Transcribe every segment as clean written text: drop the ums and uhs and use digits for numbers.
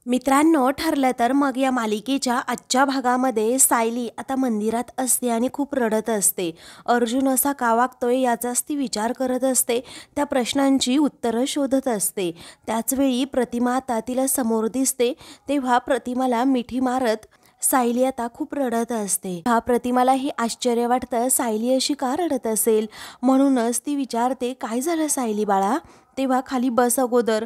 मित्रांनो, ठरलं तर मग या मालिकेच्या आजच्या भागामध्ये सायली आता मंदिरात असते आणि खूप रडत असते. अर्जुन असा का वागतोय याचाच ती विचार करत असते. त्या प्रश्नांची उत्तरं शोधत असते. त्याचवेळी प्रतिमा आता तिला समोर दिसते. तेव्हा प्रतिमाला मिठी मारत सायली आता खूप रडत असते. हा प्रतिमाला ही आश्चर्य वाटतं, सायली अशी का रडत असेल. म्हणूनच ती विचारते, काय झालं सायली बाळा, तेव्हा खाली बस अगोदर,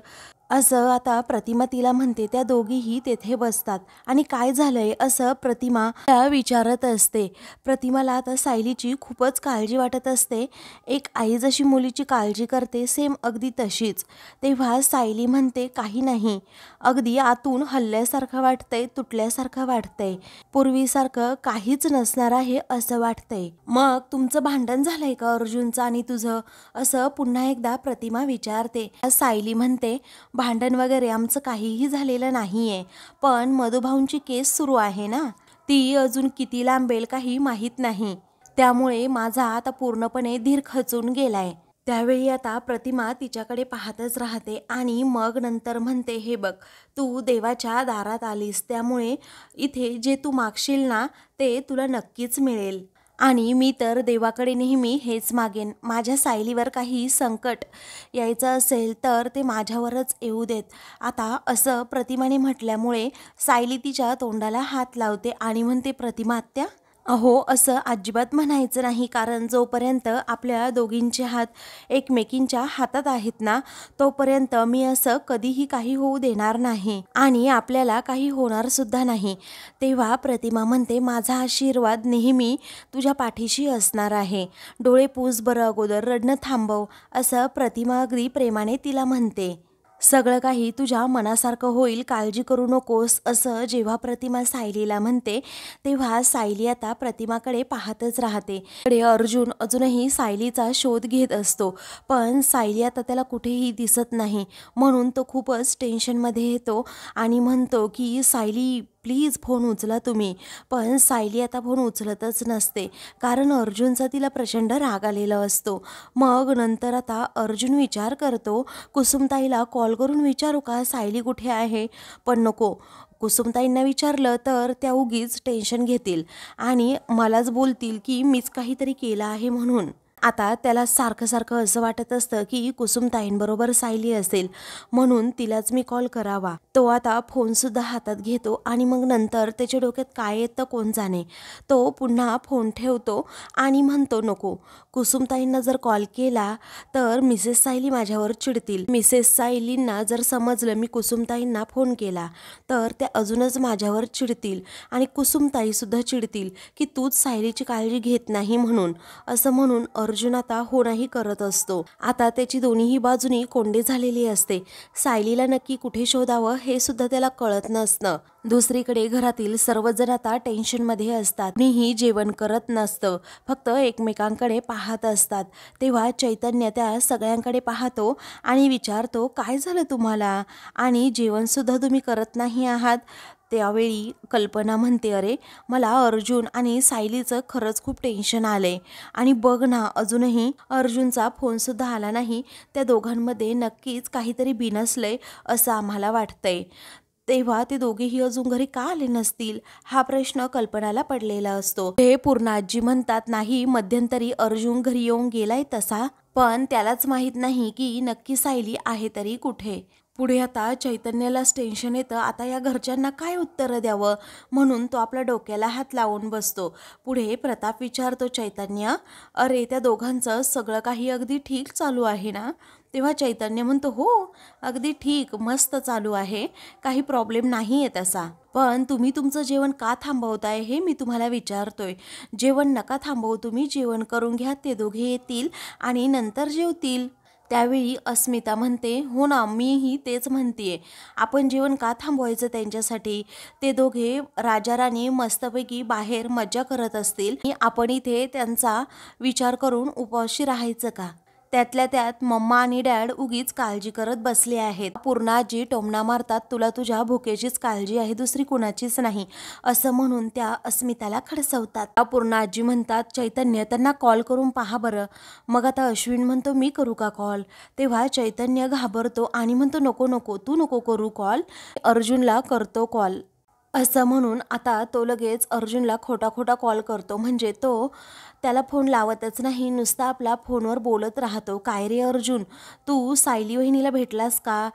असं आता प्रतिमा तिला म्हणते. त्या दोघीही तेथे बसतात आणि काय झालंय असं प्रतिमा त्या विचारत असते. प्रतिमाला आता सायलीची खूपच काळजी वाटत असते. एक आई जशी मुलीची काळजी करते सेम अगदी तशीच. तेव्हा सायली म्हणते, काही नाही, अगदी आतून हल्ल्यासारखं वाटतंय, तुटल्यासारखं वाटतंय, पूर्वीसारखं काहीच नसणार आहे असं वाटतंय. मग तुमचं भांडण झालंय का अर्जुनचं आणि तुझं, असं पुन्हा एकदा प्रतिमा विचारते. सायली म्हणते, भांडण वगैरे आमचं काहीही झालेलं नाहीये, पण मधुभाऊंची केस सुरू आहे ना, ती अजून किती लांबेल काही माहीत नाही. त्यामुळे माझा आता पूर्णपणे धीर खचून गेलाय. त्यावेळी आता प्रतिमा तिच्याकडे पाहतच राहते आणि मग नंतर म्हणते, हे बघ, तू देवाच्या दारात आलीस, त्यामुळे इथे जे तू मागशील ना ते तुला नक्कीच मिळेल. आणि मी तर देवाकडे नेहमी हेच मागेन, माझ्या सायलीवर काही संकट यायचं असेल तर ते माझ्यावरच येऊ देत. आता असं प्रतिमाने म्हटल्यामुळे सायली तिच्या तोंडाला हात लावते आणि म्हणते, प्रतिमा आत्या, अहो असं अजिबात म्हणायचं नाही, कारण जोपर्यंत आपल्या दोघींचे हात एकमेकींच्या हातात आहेत ना, तोपर्यंत मी असं कधीही काही होऊ देणार नाही आणि आपल्याला काही होणार सुद्धा नाही. तेव्हा प्रतिमा म्हणते, माझा आशीर्वाद नेहमी तुझ्या पाठीशी असणार आहे, डोळे पुस बरं अगोदर, रडणं थांबव, असं प्रतिमा अगदी प्रेमाने तिला म्हणते. सगळं काही तुझ्या मनासारखं होईल, काळजी करू नकोस, असं जेव्हा प्रतिमा सायलीला म्हणते तेव्हा सायली आता प्रतिमाकडे पाहतच राहते. कडे अर्जुन अजूनही सायलीचा शोध घेत असतो, पण सायली आता त्याला कुठेही दिसत नाही. म्हणून तो खूपच टेन्शनमध्ये येतो आणि म्हणतो की, सायली प्लीज फोन उचला तुम्ही. पण सायली आता फोन उचलतच नसते, कारण अर्जुनचा तिला प्रचंड राग आलेला असतो. मग नंतर आता अर्जुन विचार करतो, कुसुमताईला कॉल करून विचारू का सायली कुठे आहे. पण नको, कुसुमताईंना विचारलं तर त्या उगीच टेन्शन घेतील आणि मलाच बोलतील की मीच काहीतरी केलं आहे म्हणून. आता त्याला सारखं सारखं असं वाटत असतं की कुसुमताईंबरोबर सायली असेल, म्हणून तिलाच मी कॉल करावा. तो आता फोनसुद्धा हातात घेतो आणि मग नंतर त्याच्या डोक्यात काय येतं कोण जाणे. तो पुन्हा फोन ठेवतो आणि म्हणतो, नको, कुसुमताईंना जर कॉल केला तर मिसेस सायली माझ्यावर चिडतील. मिसेस सायलींना जर समजलं मी कुसुमताईंना फोन केला तर त्या अजूनच माझ्यावर चिडतील आणि कुसुमताईसुद्धा चिडतील की तूच सायलीची काळजी घेत नाही म्हणून. असं म्हणून अर्जुन आता हो नाही करत असतो. आता त्याची दोन्हीही बाजूनी कोंडे झालेली असते. सायलीला नक्की कुठे शोधावं हे सुद्धा त्याला कळत नसतं. दुसरीकडे घरातील सर्वजण आता टेन्शनमध्ये असतात. मीही जेवण करत नसतं, फक्त एकमेकांकडे पाहत असतात. तेव्हा चैतन्य त्या सगळ्यांकडे पाहतो आणि विचारतो, काय झालं तुम्हाला आणि जेवणसुद्धा तुम्ही करत नाही आहात. त्यावेळी कल्पना म्हणते, अरे मला अर्जुन आणि सायलीचं खरंच खूप टेन्शन आलंय आणि बघ ना, अजूनही अर्जुनचा फोनसुद्धा आला नाही. त्या दोघांमध्ये नक्कीच काहीतरी बिनसलंय असं आम्हाला वाटतंय. तेव्हा ते दोघेही अजून घरी का आले नसतील हा प्रश्न कल्पनाला पडलेला असतो. हे पूर्ण आजी म्हणतात, नाही, मध्यंतरी अर्जुन घरी येऊन गेलाय तसा, पण त्यालाच माहीत नाही की नक्की सायली आहे तरी कुठे. पुढे आता चैतन्यालाच टेन्शन येतं, आता या घरच्यांना काय उत्तर द्यावं, म्हणून तो आपल्या डोक्याला हात लावून बसतो. पुढे प्रताप विचारतो, चैतन्य, अरे त्या दोघांचं सगळं काही अगदी ठीक चालू आहे ना. तेव्हा चैतन्य म्हणतो, हो अगदी ठीक, मस्त चालू आहे, काही प्रॉब्लेम नाही आहे तसा. पण तुम्ही तुमचं जेवण का थांबवताय हे मी तुम्हाला विचारतोय. जेवण नका थांबवू, तुम्ही जेवण करून घ्या, ते दोघे येतील आणि नंतर जेवतील. त्यावेळी अस्मिता म्हणते, हो ना, मीही तेच म्हणतेय, आपण जेवण का थांबवायचं त्यांच्यासाठी. ते दोघे राजा राणी मस्तपैकी बाहेर मज्जा करत असतील आणि आपण इथे त्यांचा विचार करून उपवाशी राहायचं का. त्यातल्या त्यात मम्मा आणि डॅड उगीच काळजी करत बसले आहेत. पूर्णा आजी टोमणा मारतात, तुला तुझ्या भुकेचीच काळजी आहे, दुसरी कुणाचीच नाही, असं म्हणून त्या अस्मिताला खडसवतात. पूर्णा आजी म्हणतात, चैतन्य त्यांना कॉल करून पहा बरं. मग आता अश्विन म्हणतो, मी करू का कॉल? तेव्हा चैतन्य घाबरतो आणि म्हणतो, नको नको, तू नको करू कॉल, अर्जुनला करतो कॉल, असं म्हणून आता तो लगेच अर्जुनला खोटा खोटा कॉल करतो. म्हणजे तो त्याला फोन लावतच नाही, नुसता आपला फोनवर बोलत राहतो. काय रे अर्जुन, तू सायली वहिनीला भेटलास का?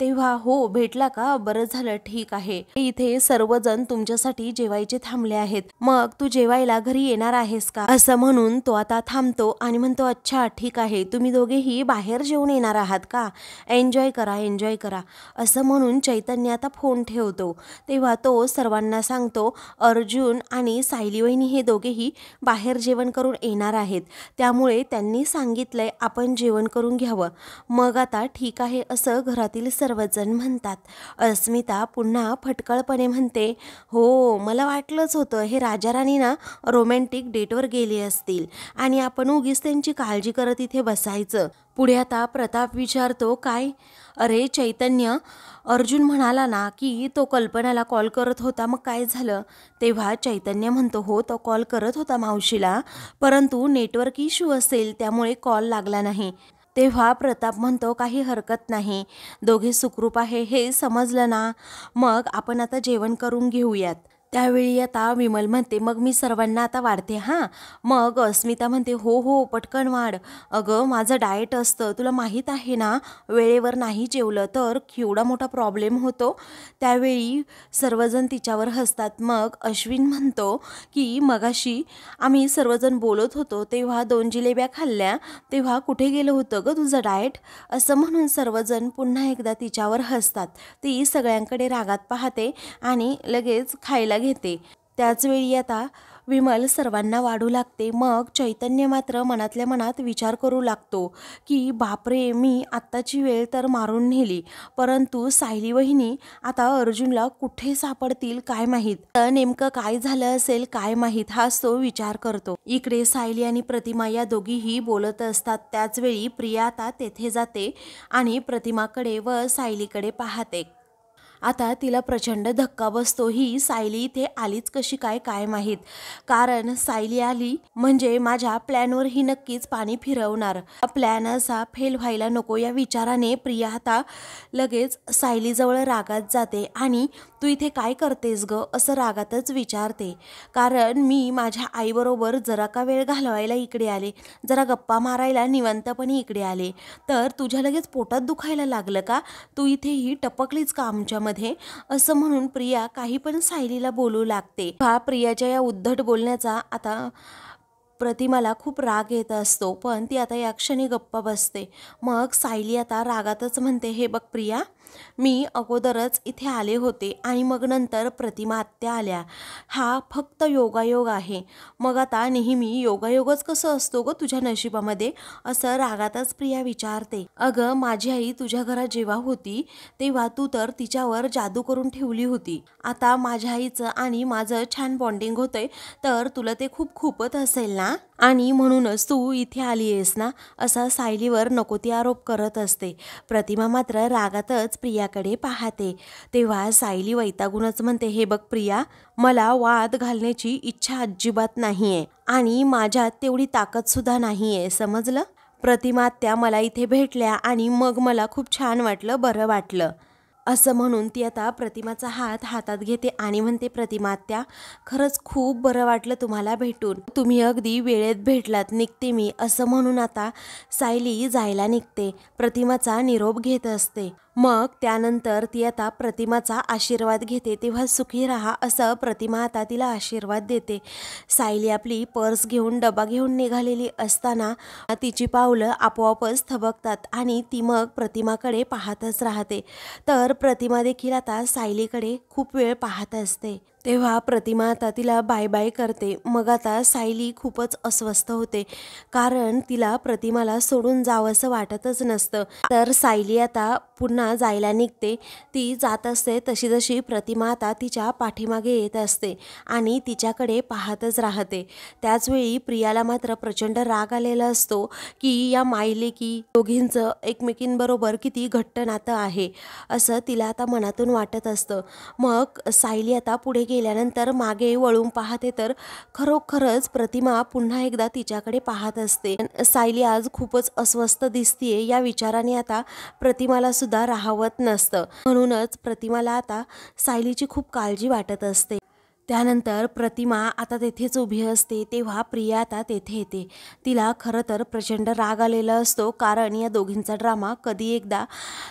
तेव्हा हो भेटला का, बरं झालं, ठीक आहे, इथे सर्वजण तुमच्यासाठी जेवायचे थांबले आहेत, मग तू जेवायला घरी येणार आहेस का, असं म्हणून तो आता थांबतो आणि म्हणतो, अच्छा ठीक आहे, तुम्ही दोघेही बाहेर जेवून येणार आहात का, एन्जॉय करा एन्जॉय करा, असं म्हणून चैतन्य आता फोन ठेवतो. तेव्हा तो सर्वांना सांगतो, अर्जुन आणि सायली वहिनी हे दोघेही बाहेर जेवण करून येणार आहेत, त्यामुळे त्यांनी सांगितलंय आपण जेवण करून घ्यावं. मग आता ठीक आहे असं घरातील सर्वजण म्हणतात. अस्मिता पुन्हा फटकळपणे म्हणते, हो मला वाटलंच होतं, हे राजाराणी ना रोमॅन्टिक डेटवर गेले असतील आणि आपण उगीच त्यांची काळजी करत इथे बसायचं. पुढे आता प्रताप विचारतो, काय? अरे चैतन्य, अर्जुन म्हणाला ना की तो कल्पनाला कॉल करत होता, मग काय झालं? तेव्हा चैतन्य म्हणतो, हो तो कॉल करत होता मावशीला, परंतु नेटवर्क इश्यू असेल त्यामुळे कॉल लागला नाही. तेव्हा प्रताप म्हणतो, काही हरकत नाही, दोघे सुखरूप आहे हे समजलं ना, मग आपण आता जेवण करून घेऊयात. त्यावेळी आता विमल म्हणते, मग मी सर्वांना आता वाढते हां. मग अस्मिता म्हणते, हो हो पटकन वाढ, अगं माझं डाएट असतं, तुला माहीत आहे ना, वेळेवर नाही जेवलं तर केवढा मोठा प्रॉब्लेम होतो. त्यावेळी सर्वजण तिच्यावर हसतात. मग अश्विन म्हणतो की मगाशी आम्ही सर्वजण बोलत होतो तेव्हा 2 जिलेब्या खाल्ल्या, तेव्हा कुठे गेलं होतं गं तुझं डाएट, असं म्हणून सर्वजण पुन्हा एकदा तिच्यावर हसतात. ती सगळ्यांकडे रागात पाहते आणि लगेच खायला घेते. त्याचवेळी आता विमल सर्वांना वाढू लागते. मग चैतन्य मात्र मनातल्या मनात विचार करू लागतो की बापरे, मी आत्ताची वेळ तर मारून नेली, परंतु सायली वहिनी आता अर्जुनला कुठे सापडतील काय माहीत, नेमकं काय झालं असेल काय माहीत, हाच तो विचार करतो. इकडे सायली आणि प्रतिमा या दोघीही बोलत असतात. त्याचवेळी प्रिया आता तेथे जाते आणि प्रतिमाकडे व सायलीकडे पाहते. आता तिला प्रचंड धक्का बसतो, ही सायली इथे आलीच कशी काय काय माहीत, कारण सायली आली म्हणजे माझ्या प्लॅनवर ही नक्कीच पाणी फिरवणार, प्लॅन असा फेल व्हायला नको, या विचाराने प्रिया आता लगेच सायलीजवळ रागात जाते आणि तू इथे काय करतेस ग, असं रागातच विचारते. कारण मी माझ्या आईबरोबर जरा का वेळ घालवायला इकडे आले, जरा गप्पा मारायला निवांतपणे इकडे आले, तर तुझ्या लगेच पोटात दुखायला लागलं का, तू इथेही टपकलीच का आमच्यामध्ये, असं म्हणून प्रिया काही पण सायलीला बोलू लागते. प्रियाच्या या उद्धट बोलण्याचा आता प्रतिमाला खूप राग येत असतो, पण ती आता या क्षणी गप्पा बसते. मग सायली आता रागातच म्हणते, हे बघ प्रिया, मी अगोदरच इथे आले होते आणि मग नंतर प्रतिमा आत्या आल्या, हा फक्त योगायोग आहे, मग आता नेहमी योगायोगच कसं असतो ग तुझ्या नशिबामध्ये, असं रागातच प्रिया विचारते. अगं माझी आई तुझ्या घरात जेव्हा होती तेव्हा तू तर तिच्यावर जादू करून ठेवली होती, आता माझ्या आईचं आणि माझं छान बॉन्डिंग होतंय तर तुला ते खूप खूपच असेल ना, आणि म्हणूनच तू इथे आली आहेस ना, असा सायलीवर नको ती आरोप करत असते. प्रतिमा मात्र रागातच प्रियाकडे पाहते. तेव्हा सायली वैतागूनच म्हणते, हे बघ प्रिया, मला वाद घालण्याची इच्छा अजिबात नाहीये आणि माझ्यात तेवढी ताकद सुद्धा नाहीये, समजलं. प्रतिमा त्या मला इथे भेटल्या आणि मग मला खूप छान वाटलं, बरं वाटलं, असं म्हणून ती आता प्रतिमाचा हात हातात घेते आणि म्हणते, प्रतिमा आत्या, खरंच खूप बरं वाटलं तुम्हाला भेटून, तुम्ही अगदी वेळेत भेटलात, निघते मी, असं म्हणून आता सायली जायला निघते. प्रतिमाचा निरोप घेत असते. मग त्यानंतर ती आता प्रतिमाचा आशीर्वाद घेते. तेव्हा सुखी राहा असं प्रतिमा आता तिला आशीर्वाद देते. सायली आपली पर्स घेऊन डबा घेऊन निघालेली असताना तिची पावलं आपोआपच थबकतात आणि ती मग प्रतिमाकडे पाहतच राहते. तर प्रतिमा देखील आता सायलीकडे खूप वेळ पाहत असते. तेव्हा प्रतिमा आता तिला बाय बाय करते. मग आता सायली खूपच अस्वस्थ होते, कारण तिला प्रतिमाला सोडून जावंसं वाटतच नसतं. तर सायली आता पुन्हा जायला निघते. ती जात असते तशी तशी प्रतिमा आता तिच्या पाठीमागे येत असते आणि तिच्याकडे पाहतच राहते. त्याचवेळी प्रियाला मात्र प्रचंड राग आलेला असतो की या मायलेकी दोघींचं एकमेकींबरोबर किती घट्ट नातं आहे, असं तिला आता मनातून वाटत असतं. मग सायली आता पुढे गेल्यानंतर मागे वळून पाहते तर खरोखरच प्रतिमा पुन्हा एकदा तिच्याकडे पाहत असते. सायली आज खूपच अस्वस्थ दिसतीये या विचाराने आता प्रतिमाला सुद्धा राहवत नसतं. म्हणूनच प्रतिमाला आता सायलीची खूप काळजी वाटत असते. त्यानंतर प्रतिमा आता तेथेच उभी असते. तेव्हा प्रिया आता तेथे येते. तिला खरं तर प्रचंड राग आलेला असतो, कारण या दोघींचा ड्रामा कधी एकदा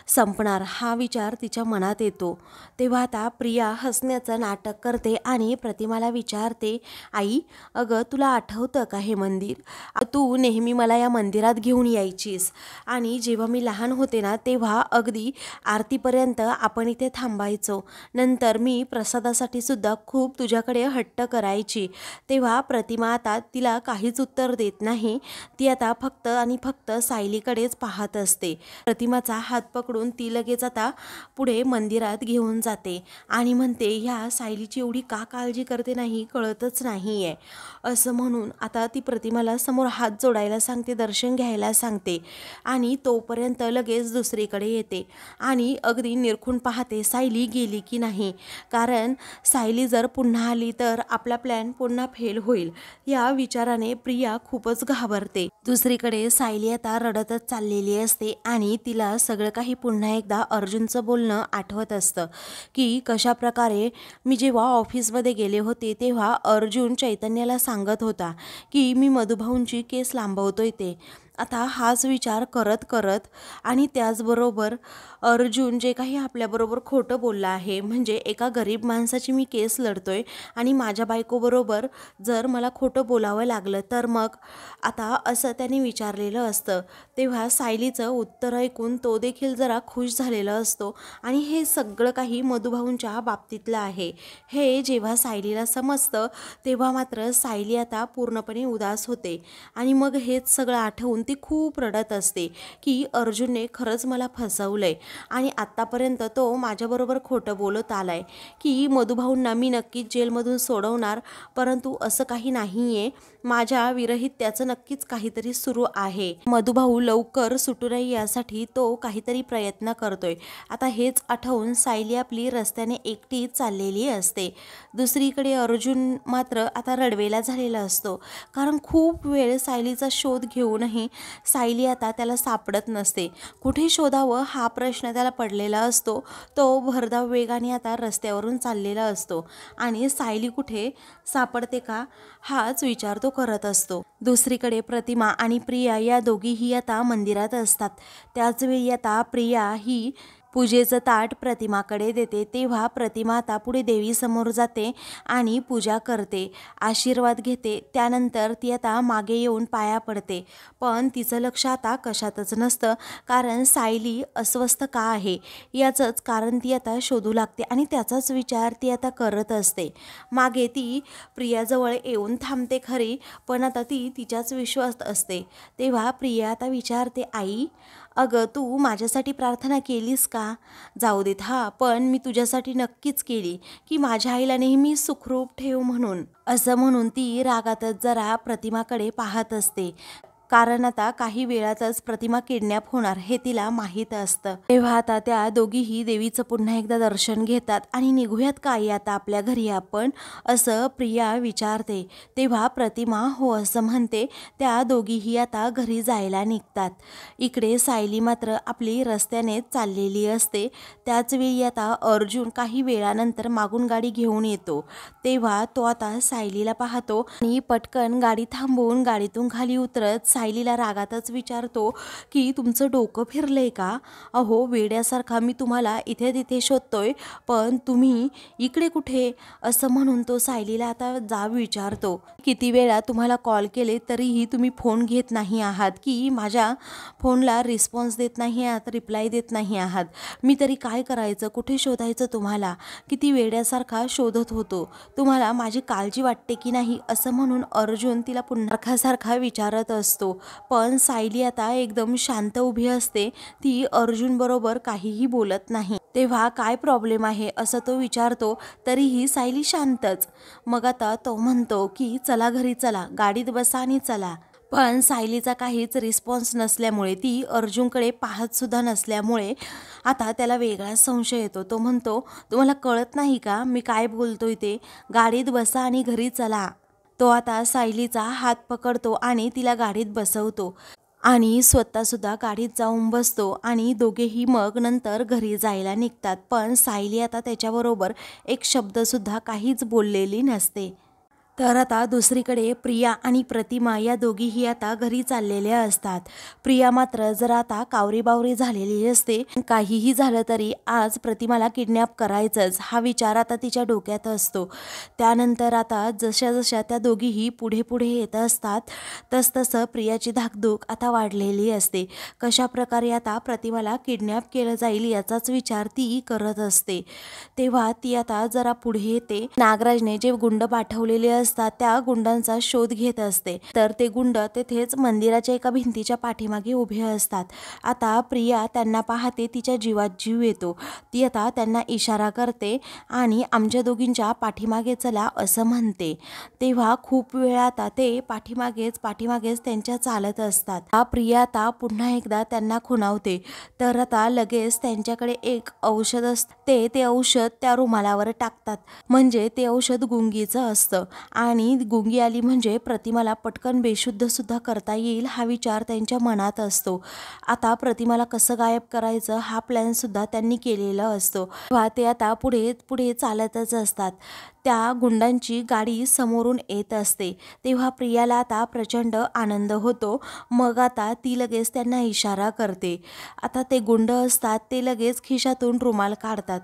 संपणार हा विचार तिच्या मनात येतो. तेव्हा आता प्रिया हसण्याचं नाटक करते आणि प्रतिमाला विचारते, आई अगं तुला आठवतं का हे मंदिर? तू नेहमी मला या मंदिरात घेऊन यायचीस आणि जेव्हा मी लहान होते ना तेव्हा अगदी आरतीपर्यंत आपण इथे थांबायचो. नंतर मी प्रसादासाठी सुद्धा खूप तुझ्याकडे हट्ट करायची. तेव्हा प्रतिमा आता तिला काहीच उत्तर देत नाही. ती आता फक्त आणि फक्त सायलीकडेच पाहत असते. प्रतिमाचा हात पकडून ती लगेच आता पुढे मंदिरात घेऊन जाते आणि म्हणते, ह्या सायलीची एवढी का काळजी करते नाही कळतच नाही आहे, असं म्हणून आता ती प्रतिमाला समोर हात जोडायला सांगते, दर्शन घ्यायला सांगते आणि तोपर्यंत लगेच दुसरीकडे येते आणि अगदी निरखून पाहते सायली गेली की नाही, कारण सायली जर पुन्हा आली तर आपला प्लॅन पुन्हा फेल होईल या विचाराने प्रिया खूपच घाबरते. दुसरीकडे सायली आता रडतच चाललेली असते आणि तिला सगळं काही पुन्हा एकदा अर्जुनचं बोलणं आठवत असतं की कशा प्रकारे मी जेव्हा ऑफिसमध्ये गेले होते तेव्हा अर्जुन चैतन्याला सांगत होता की मी मधुभाऊंची केस लांबवतोय ते. आता हाच विचार करत करत आणि त्याचबरोबर अर्जुन जे काही आपल्याबरोबर खोटं बोललं आहे, म्हणजे एका गरीब माणसाची मी केस लढतोय आणि माझ्या बायकोबरोबर जर मला खोटं बोलावं लागलं तर मग आता असं त्याने विचारलेलं असतं. तेव्हा सायलीचं उत्तर ऐकून तो देखील जरा खुश झालेला असतो आणि हे सगळं काही मधुभाऊंच्या बाबतीतलं आहे हे जेव्हा सायलीला समजतं तेव्हा मात्र सायली आता पूर्णपणे उदास होते आणि मग हेच सगळं आठवून ती खूप रडत असते की अर्जुनने खरंच मला फसवलंय आणि आत्तापर्यंत तो माझ्याबरोबर खोटं बोलत आलाय की मधुभाऊंना मी नक्कीच जेलमधून सोडवणार, परंतु असं काही नाही आहे. माझ्या विरहित त्याचं नक्कीच काहीतरी सुरू आहे. मधुभाऊ लवकर सुटू नये यासाठी तो काहीतरी प्रयत्न करतोय. आता हेच आठवून सायली आपली रस्त्याने एकटीच चाललेली असते. दुसरीकडे अर्जुन मात्र आता रडवेला झालेला असतो, कारण खूप वेळ सायलीचा शोध घेऊनही सायली आता त्याला सापडत नसते. कुठे शोधावं हा प्रश्न त्याला पडलेला असतो. तो भरधाव वेगाने आता रस्त्यावरून चाललेला असतो आणि सायली कुठे सापडते का हाच विचार तो करत असतो. दुसरीकडे प्रतिमा आणि प्रिया या दोघीही आता मंदिरात असतात. त्याचवेळी आता प्रिया ही पूजेचं ताट प्रतिमाकडे देते. तेव्हा प्रतिमा आता पुढे देवीसमोर जाते आणि पूजा करते, आशीर्वाद घेते. त्यानंतर ती आता मागे येऊन पाया पडते, पण तिचं लक्ष आता कशातच नसतं, कारण सायली अस्वस्थ का आहे याचंच कारण ती आता शोधू लागते आणि त्याचाच विचार ती आता करत असते. मागे ती प्रियाजवळ येऊन थांबते खरी, पण आता ती तिच्याच विश्वासात असते. तेव्हा प्रिया आता विचारते, आई अगं तू माझ्यासाठी प्रार्थना केलीस का? जाऊ देत हा, पण मी तुझ्यासाठी नक्कीच केली की माझ्या आईला नेहमी सुखरूप ठेव म्हणून, असं म्हणून ती रागातच जरा प्रतिमाकडे पाहत असते, कारण आता काही वेळातच प्रतिमा किडनॅप होणार हे तिला माहीत असतं. तेव्हा आता त्या दोघीही देवीचं पुन्हा एकदा दर्शन घेतात आणि निघूयात का आई आता आपल्या घरी आपण, असं प्रिया विचारते. तेव्हा प्रतिमा हो असं म्हणते. त्या दोघीही आता घरी जायला निघतात. इकडे सायली मात्र आपली रस्त्यानेच चाललेली असते. त्याचवेळी आता अर्जुन काही वेळानंतर मागून गाडी घेऊन येतो. तेव्हा तो आता सायलीला पाहतो आणि पटकन गाडी थांबवून गाडीतून खाली उतरत सायलीला रागातच विचारतो की तुमचं डोकं फिरलंय का? अहो वेड्यासारखा मी तुम्हाला इथे तिथे शोधतोय, पण तुम्ही इकडे कुठे? असं म्हणून तो सायलीला आता जाब विचारतो. किती वेळा तुम्हाला कॉल केले तरीही तुम्ही फोन घेत नाही आहात, की माझ्या फोनला रिस्पॉन्स देत नाही आहात, रिप्लाय देत नाही आहात. मी तरी काय करायचं? कुठे शोधायचं तुम्हाला? किती वेड्यासारखा शोधत होतो. तुम्हाला माझी काळजी वाटते की नाही? असं म्हणून अर्जुन तिला पुन्हा सारखा विचारत असतो. पण सायली आता एकदम शांत उभी असते. ती अर्जुन बरोबर काहीही बोलत नाही. तेव्हा काय प्रॉब्लेम आहे असं तो विचारतो, तरीही सायली शांतच. मग आता तो म्हणतो की चला घरी चला, गाडीत बसा आणि चला. पण सायलीचा काहीच रिस्पॉन्स नसल्यामुळे, ती अर्जुनकडे पाहत सुद्धा नसल्यामुळे आता त्याला वेगळाच संशय येतो. तो म्हणतो, तुम्हाला कळत नाही का मी काय बोलतोय ते? गाडीत बसा आणि घरी चला. तो आता सायलीचा हात पकडतो आणि तिला गाडीत बसवतो आणि स्वतःसुद्धा गाडीत जाऊन बसतो आणि दोघेही मग नंतर घरी जायला निघतात. पण सायली आता त्याच्याबरोबर एक शब्दसुद्धा काहीच बोललेली नसते. तर आता दुसरीकडे प्रिया आणि प्रतिमा या दोघीही आता घरी चाललेल्या असतात. प्रिया मात्र जरा आता कावरीबावरी झालेली असते. काहीही झालं तरी आज प्रतिमाला किडनॅप करायचंच हा विचार आता तिच्या डोक्यात असतो. त्यानंतर आता जशा जशा त्या दोघीही पुढे पुढे येत असतात, तसतसं प्रियाची धाकधूक आता वाढलेली असते. कशा प्रकारे आता प्रतिमाला किडनॅप केलं जाईल याचाच विचार ती करत असते. तेव्हा ती आता जरा पुढे येते. नागराजने जे गुंड पाठवलेले असतात त्या गुंडांचा शोध घेत असते. तर ते गुंड तेथेच मंदिराच्या एका भिंतीच्या पाठीमागे उभे असतात. आता प्रिया त्यांना पाहते, तिच्या जीवात जीव येतो. ती आता त्यांना इशारा करते आणि आमच्या दोघींच्या पाठीमागे चला असं म्हणते. तेव्हा खूप वेळ आता ते पाठीमागेच त्यांच्या चालत असतात. प्रिया आता पुन्हा एकदा त्यांना खुणावते. तर आता लगेच त्यांच्याकडे एक औषध असते. ते औषध त्या रुमालावर टाकतात. म्हणजे ते औषध गुंगीचं असतं आणि गुंगी आली म्हणजे प्रतिमाला पटकन बेशुद्ध सुद्धा करता येईल हा विचार त्यांच्या मनात असतो. आता प्रतिमाला कसं गायब करायचं हा प्लॅन सुद्धा त्यांनी केलेला असतो. तेव्हा ते आता पुढे चालतच असतात. त्या गुंडांची गाडी समोरून येत असते. तेव्हा प्रियाला आता प्रचंड आनंद होतो. मग आता ती लगेच त्यांना इशारा करते. आता ते गुंड असतात ते लगेच खिशातून रुमाल काढतात.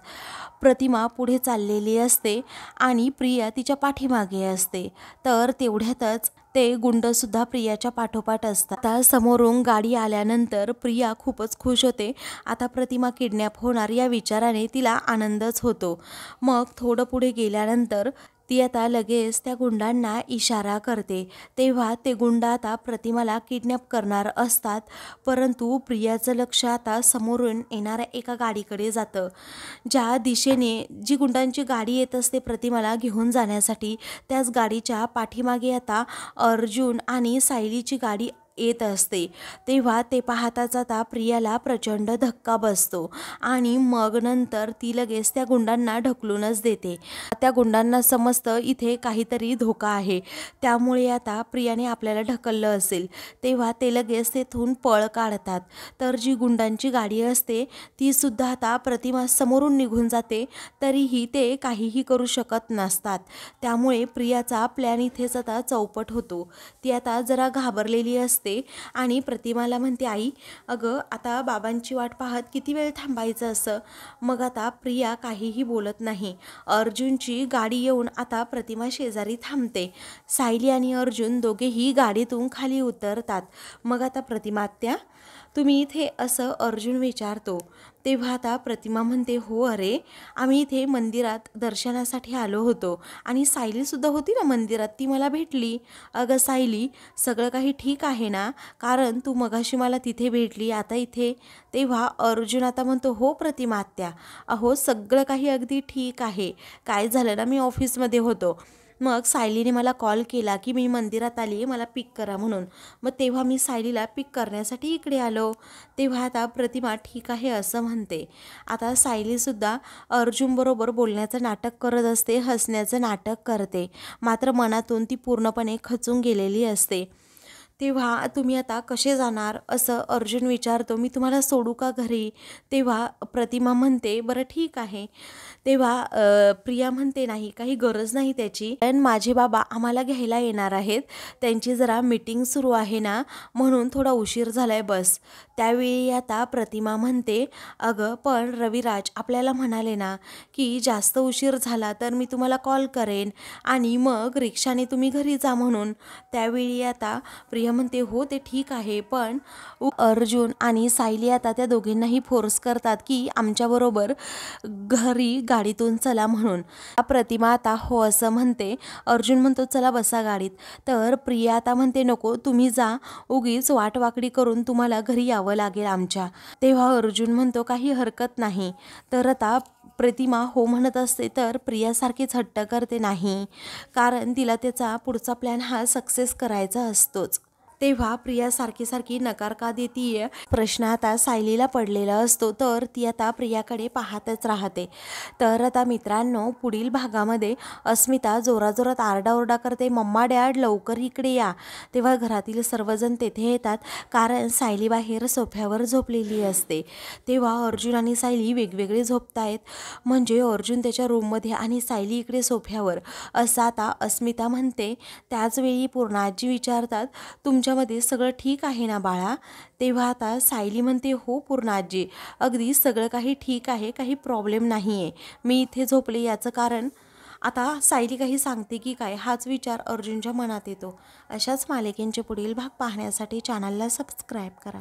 प्रतिमा पुढे चाललेली असते आणि प्रिया तिच्या पाठीमागे असते. तर तेवढ्यातच ते गुंडसुद्धा प्रियाच्या पाठोपाठ असतात. आता समोरून गाडी आल्यानंतर प्रिया खूपच खुश होते. आता प्रतिमा किडनॅप होणार या विचाराने तिला आनंदच होतो. मग थोडं पुढे गेल्यानंतर ती आता लगेच त्या गुंडांना इशारा करते. तेव्हा ते गुंड आता प्रतिमाला किडनॅप करणार असतात. परंतु प्रियाचं लक्ष आता समोरून येणाऱ्या एका गाडीकडे जातं. ज्या दिशेने जी गुंडांची गाडी येत असते प्रतिमाला घेऊन जाण्यासाठी, त्याच गाडीच्या पाठीमागे आता अर्जुन आणि सायलीची गाडी येत असते. तेव्हा ते पाहताच आता प्रियाला प्रचंड धक्का बसतो आणि मग नंतर ती लगेच त्या गुंडांना ढकलूनच देते. त्या गुंडांना समजतं इथे काहीतरी धोका आहे, त्यामुळे आता प्रियाने आपल्याला ढकललं असेल. तेव्हा ते लगेच तेथून पळ काढतात. तर जी गुंडांची गाडी असते ती सुद्धा आता प्रतिमा समोरून निघून जाते. तरीही ते काहीही करू शकत नसतात. त्यामुळे प्रियाचा प्लॅन इथेच आता चौपट होतो. ती आता जरा घाबरलेली असते आणि प्रतिमाला म्हणते, आई अगं आता बाबांची वाट पाहत किती वेळ थांबायचं असं. मग आता प्रिया काहीही बोलत नाही. अर्जुनची गाडी येऊन आता प्रतिमा शेजारी थांबते. सायली आणि अर्जुन दोघेही गाडीतून खाली उतरतात. मग आता प्रतिमा आत्या तुम्ही इथे असं अर्जुन विचारतो. तेव्हा आता प्रतिमा म्हणते, हो अरे आम्ही इथे मंदिरात दर्शनासाठी आलो होतो आणि सायलीसुद्धा होती ना मंदिरात, ती मला भेटली. अगं सायली सगळं काही ठीक आहे ना? कारण तू मगाशी मला तिथे भेटली, आता इथे. तेव्हा अर्जुन आता म्हणतो, हो प्रतिमा आत्या, अहो सगळं काही अगदी ठीक आहे. काय झालं ना, मी ऑफिसमध्ये होतो. मग सायलीने मला कॉल केला की मी मंदिरात आली आहे, मला पिक करा म्हणून. मग तेव्हा मी सायलीला पिक करण्यासाठी इकडे आलो. तेव्हा आता प्रतिमा ठीक आहे असं म्हणते. आता सायलीसुद्धा अर्जुनबरोबर बोलण्याचं नाटक करत असते, हसण्याचं नाटक करते. मात्र मनातून ती पूर्णपणे खचून गेलेली असते. तेव्हा तुम्ही आता कसे जाणार असं अर्जुन विचारतो. मी तुम्हाला सोडू का घरी? तेव्हा प्रतिमा म्हणते बरं ठीक आहे. तेव्हा प्रिया म्हणते नाही काही गरज नाही त्याची, पण माझे बाबा आम्हाला घ्यायला येणार आहेत. त्यांची जरा मीटिंग सुरू आहे ना, म्हणून थोडा उशीर झालाय बस. त्यावेळी आता प्रतिमा म्हणते अगं पण रविराज आपल्याला म्हणाले ना की जास्त उशीर झाला तर मी तुम्हाला कॉल करेन आणि मग रिक्षाने तुम्ही घरी जा म्हणून. त्यावेळी आता प्रिया म्हणते हो ते ठीक आहे, पण अर्जुन आणि सायली आता त्या दोघींनाही फोर्स करतात की आमच्याबरोबर घरी गाडीतून चला म्हणून. प्रतिमा आता हो असं म्हणते. अर्जुन म्हणतो चला बसा गाडीत. तर प्रिया आता म्हणते नको तुम्ही जा, उगीच वाटवाकडी करून तुम्हाला घरी यावं लागेल आमच्या. तेव्हा अर्जुन म्हणतो काही हरकत नाही. तर आता प्रतिमा हो म्हणत असते तर प्रियासारखीच हट्ट करते नाही, कारण तिला त्याचा पुढचा प्लॅन हा सक्सेस करायचा असतोच. तेव्हा प्रिया सारखी सारखी नकार का देतीये प्रश्न आता सायलीला पडलेला असतो. तर ती आता प्रियाकडे पाहतच राहते. तर आता मित्रांनो पुढील भागामध्ये अस्मिता जोराजोरात आरडाओरडा करते मम्मा डॅड लवकर इकडे या. तेव्हा घरातील सर्वजण तेथे येतात, कारण सायली बाहेर सोफ्यावर झोपलेली असते. तेव्हा अर्जुन आणि सायली वेगवेगळे झोपतायत, म्हणजे अर्जुन त्याच्या रूममध्ये आणि सायली इकडे सोफ्यावर असं आता अस्मिता म्हणते. त्याचवेळी पूर्णाजी विचारतात तुमच्यामध्ये सगळं ठीक आहे ना बाळा? तेव्हा आता सायली म्हणते हो पूर्णाजी अगदी सगळं काही ठीक आहे, काही प्रॉब्लेम नाही आहे. मी इथे झोपले याचं कारण आता सायली काही सांगते की काय हाच विचार अर्जुनच्या मनात येतो. अशाच मालिकेंचे पुढील भाग पाहण्यासाठी चॅनलला सबस्क्राईब करा.